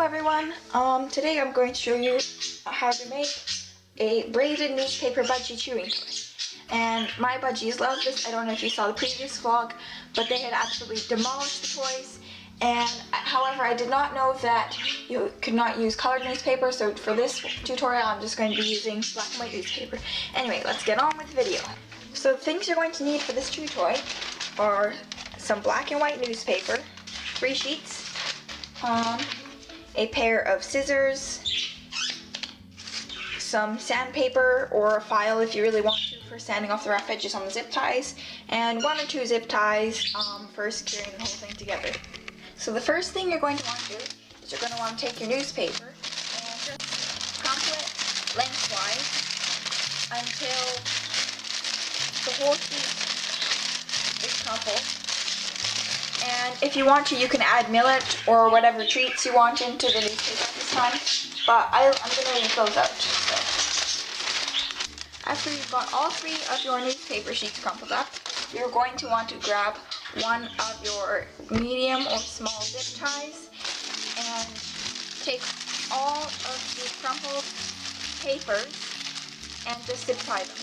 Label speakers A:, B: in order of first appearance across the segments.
A: everyone. Today I'm going to show you how to make a braided newspaper budgie chewing toy. And my budgies love this. I don't know if you saw the previous vlog, but they had absolutely demolished the toys. And however, I did not know that you could not use colored newspaper, so for this tutorial I'm just going to be using black and white newspaper. Anyway, let's get on with the video. So the things you're going to need for this chew toy are some black and white newspaper, 3 sheets, a pair of scissors, some sandpaper or a file if you really want to for sanding off the rough edges on the zip ties, and 1 or 2 zip ties for securing the whole thing together. So the first thing you're going to want to do is you're going to want to take your newspaper and just crumple it lengthwise until the whole sheet is crumpled. And if you want to, you can add millet or whatever treats you want into the newspaper at this time, but I'm going to leave those out. So, after you've got all 3 of your newspaper sheets crumpled up, you're going to want to grab one of your medium or small zip ties and take all of the crumpled papers and just zip tie them.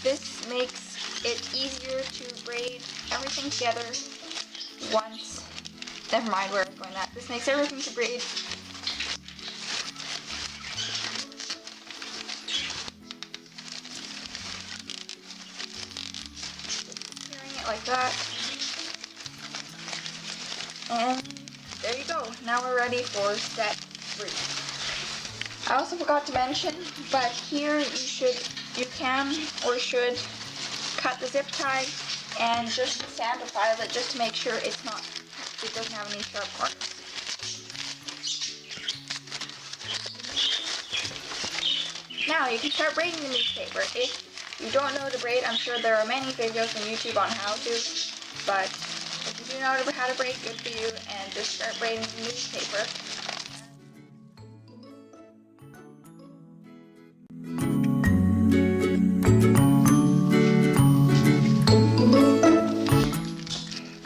A: This makes it easier to braid everything together once. Never mind where I'm going at. This makes everything to braid like that, and there you go. Now we're ready for step 3. I also forgot to mention, but here you can or should cut the zip tie and just sand or file it just to make sure it doesn't have any sharp corners. Now you can start braiding the newspaper. If you don't know to braid, I'm sure there are many videos on YouTube on how to, but if you do know how to braid, good for you, and just start braiding the newspaper.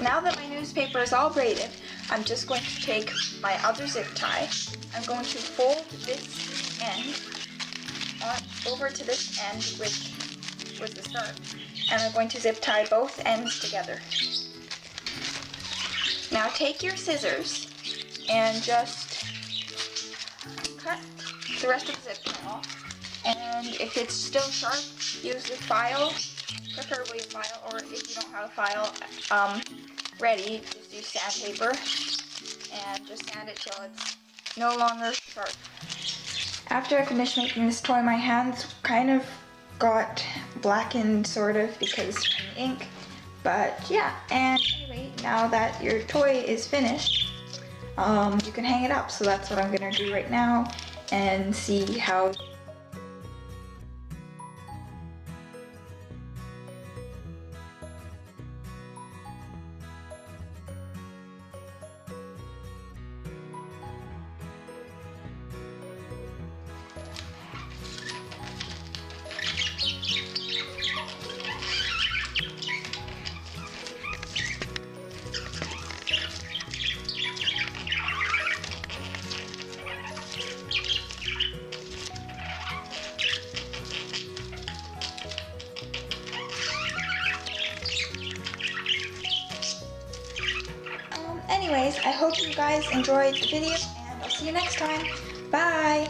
A: Now that my newspaper is all braided, I'm just going to take my other zip tie. I'm going to fold this end over to this end, which was the start, and I'm going to zip tie both ends together. Now take your scissors and just cut the rest of the zip tie off, and if it's still sharp, use the file, preferably a file, or if you don't have a file ready, just use sandpaper and just sand it till it's no longer sharp. After I finished making this toy, my hands kind of got blackened sort of because of the ink, but yeah. And anyway, now that your toy is finished, you can hang it up. So that's what I'm gonna do right now and see how. Anyways, I hope you guys enjoyed the video, and I'll see you next time. Bye!